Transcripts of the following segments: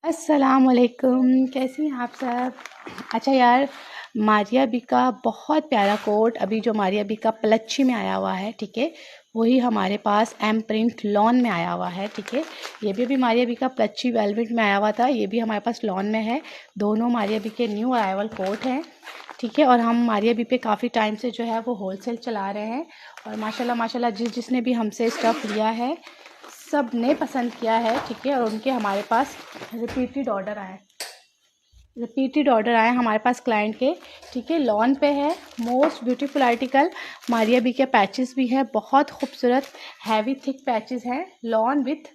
अस्सलामुअलैकुम, कैसी हैं आप सब। अच्छा यार, मारिया बी का बहुत प्यारा कोट अभी जो मारिया बी का पलच्छी में आया हुआ है, ठीक है, वही हमारे पास एम प्रिंट लॉन में आया हुआ है, ठीक है। ये भी अभी मारिया बी का पलच्छी वेलवेट में आया हुआ था, ये भी हमारे पास लॉन में है। दोनों मारिया बी के न्यू अराइवल कोट हैं, ठीक है। और हम मारिया बी पे काफ़ी टाइम से जो है वो होलसेल चला रहे हैं और माशाल्लाह माशाल्लाह जिसने भी हमसे स्टफ़ लिया है सब ने पसंद किया है, ठीक है। और उनके हमारे पास रिपीटेड ऑर्डर आए हमारे पास क्लाइंट के, ठीक है। लॉन पे है, most beautiful article Maria B के पैचेस भी है, बहुत खूबसूरत हैवी थिक पैचेस हैं। Lawn with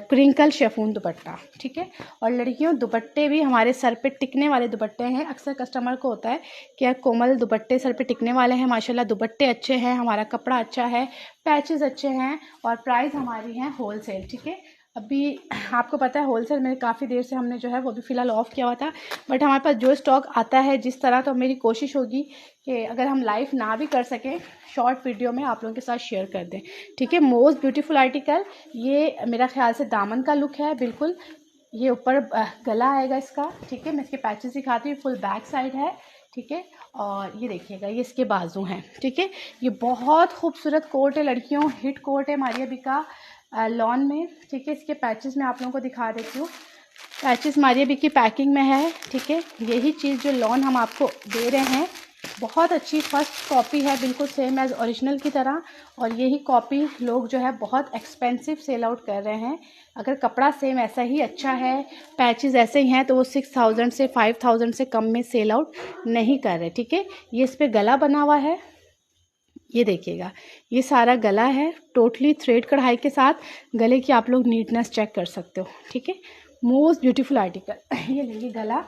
crinkle chiffon dupatta, ठीक है। और लड़कियों दुपट्टे भी हमारे सर पे टिकने वाले दुपट्टे हैं। अक्सर कस्टमर को होता है कि यार कोमल दुपट्टे सर पे टिकने वाले हैं, माशाल्लाह दुपट्टे अच्छे हैं, हमारा कपड़ा अच्छा है, पैचेस अच्छे हैं और प्राइस हमारी है होलसेल, ठीक है। अभी आपको पता है होलसेल में काफ़ी देर से हमने जो है वो भी फ़िलहाल ऑफ़ किया हुआ था, बट हमारे पास जो स्टॉक आता है जिस तरह, तो मेरी कोशिश होगी कि अगर हम लाइव ना भी कर सकें शॉर्ट वीडियो में आप लोगों के साथ शेयर कर दें, ठीक है। मोस्ट ब्यूटीफुल आर्टिकल, ये मेरा ख्याल से दामन का लुक है बिल्कुल। ये ऊपर गला आएगा इसका, ठीक है। मैं इसके पैचेस दिखाती हूँ, फुल बैक साइड है, ठीक है। और ये देखिएगा, ये इसके बाजू हैं, ठीक है। ये बहुत खूबसूरत कोट है लड़कियों, हिट कोट है मारिया बी का लॉन में, ठीक है। इसके पैचेस मैं आप लोगों को दिखा देती हूँ। पैचेस मारिया बी की पैकिंग में है, ठीक है। यही चीज़ जो लॉन हम आपको दे रहे हैं बहुत अच्छी फर्स्ट कॉपी है, बिल्कुल सेम एज़ ओरिजिनल की तरह। और यही कॉपी लोग जो है बहुत एक्सपेंसिव सेल आउट कर रहे हैं। अगर कपड़ा सेम ऐसा ही अच्छा है, पैचेस ऐसे ही हैं, तो वो 6000 से 5000 से कम में सेल आउट नहीं कर रहे, ठीक है। ये इस पर गला बना हुआ है, ये देखिएगा, ये सारा गला है टोटली थ्रेड कढ़ाई के साथ। गले की आप लोग नीटनेस चेक कर सकते हो, ठीक है। मोस्ट ब्यूटीफुल आर्टिकल ये लेंगे गला,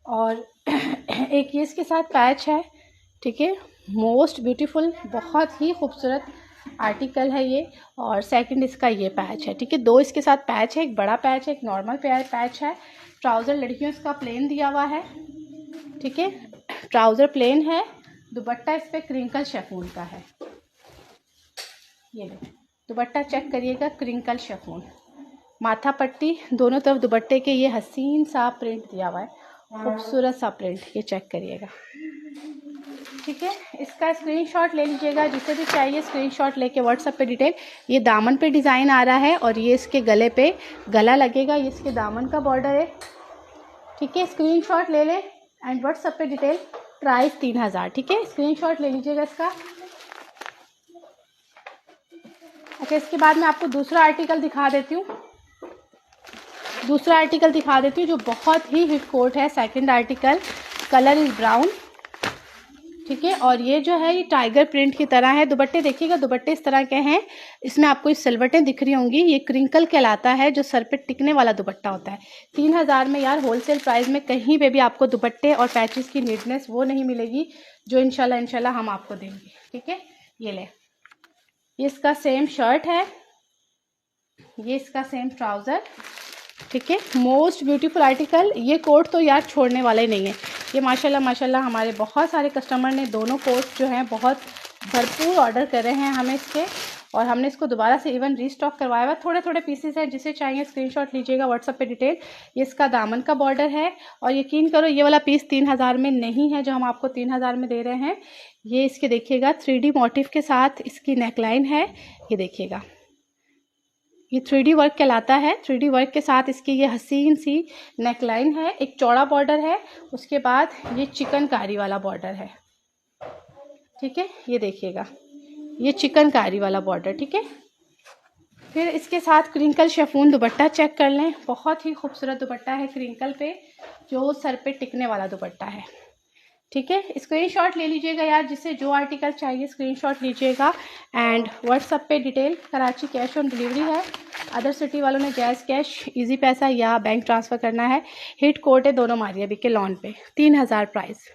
और एक ये इसके साथ पैच है, ठीक है। मोस्ट ब्यूटीफुल, बहुत ही खूबसूरत आर्टिकल है ये। और सेकंड इसका ये पैच है, ठीक है। दो इसके साथ पैच है, एक बड़ा पैच है, एक नॉर्मल पैच है। ट्राउज़र लड़कियों इसका प्लेन दिया हुआ है, ठीक है। ट्राउज़र प्लेन है, दुपट्टा इस पर क्रिंकल शेफून का है। ये दुपट्टा चेक करिएगा, क्रिंकल शेफून, माथा पट्टी दोनों तरफ दुपट्टे के ये हसीन सा प्रिंट दिया हुआ है, खूबसूरत सा प्रिंट, ये चेक करिएगा, ठीक है। इसका स्क्रीनशॉट ले लीजिएगा, जिसे भी चाहिए स्क्रीनशॉट लेके व्हाट्सएप पे डिटेल। ये दामन पे डिज़ाइन आ रहा है और ये इसके गले पे गला लगेगा, ये इसके दामन का बॉर्डर है, ठीक है। स्क्रीनशॉट ले लें एंड व्हाट्सएप पे डिटेल। प्राइस 3000, ठीक है। स्क्रीनशॉट ले लीजिएगा इसका। अच्छा, इसके बाद मैं आपको दूसरा आर्टिकल दिखा देती हूँ, जो बहुत ही हिट कोट है। Second article, colour is brown, ठीक है। और ये जो है ये टाइगर प्रिंट की तरह है। दुपट्टे देखिएगा, दुपट्टे इस तरह के हैं, इसमें आपको इस सिलवटें दिख रही होंगी, ये क्रिंकल कहलाता है, जो सर पे टिकने वाला दुपट्टा होता है। 3000 में यार होलसेल प्राइस में कहीं पे भी आपको दुपट्टे और पैचेस की नीटनेस वो नहीं मिलेगी जो इंशाल्लाह हम आपको देंगे, ठीक है। ये ले, ये इसका सेम शर्ट है, ये इसका सेम ट्राउज़र, ठीक है। मोस्ट ब्यूटीफुल आर्टिकल, ये कोट तो यार छोड़ने वाले नहीं है। ये माशाल्लाह हमारे बहुत सारे कस्टमर ने दोनों कोट जो हैं बहुत भरपूर ऑर्डर कर रहे हैं हमें इसके, और हमने इसको दोबारा से इवन रीस्टॉक करवाया हुआ। थोड़े थोड़े पीसेस हैं, जिसे चाहिए स्क्रीनशॉट लीजिएगा व्हाट्सएप पे डिटेल। ये इसका दामन का बॉर्डर है, और यकीन करो ये वाला पीस 3000 में नहीं है जो हम आपको 3000 में दे रहे हैं। ये इसके देखिएगा 3D मोटिव के साथ इसकी नेकलाइन है, ये देखिएगा, ये 3D वर्क कहलाता है। 3D वर्क के साथ इसकी ये हसीन सी नेकलाइन है, एक चौड़ा बॉर्डर है, उसके बाद ये चिकनकारी वाला बॉर्डर है, ठीक है। ये देखिएगा, ये चिकनकारी वाला बॉर्डर, ठीक है। फिर इसके साथ क्रिंकल शेफून दुपट्टा चेक कर लें, बहुत ही खूबसूरत दुपट्टा है क्रिंकल पे, जो सर पे टिकने वाला दुपट्टा है, ठीक है। स्क्रीनशॉट ले लीजिएगा यार, जिसे जो आर्टिकल चाहिए स्क्रीनशॉट लीजिएगा एंड व्हाट्सएप पे detail. Karachi cash on delivery है, अदर सिटी वालों ने जैज़ कैश, इजी पैसा या बैंक ट्रांसफ़र करना है। हिट कोट है दोनों मारिया बी के लॉन पे, 3000 प्राइस।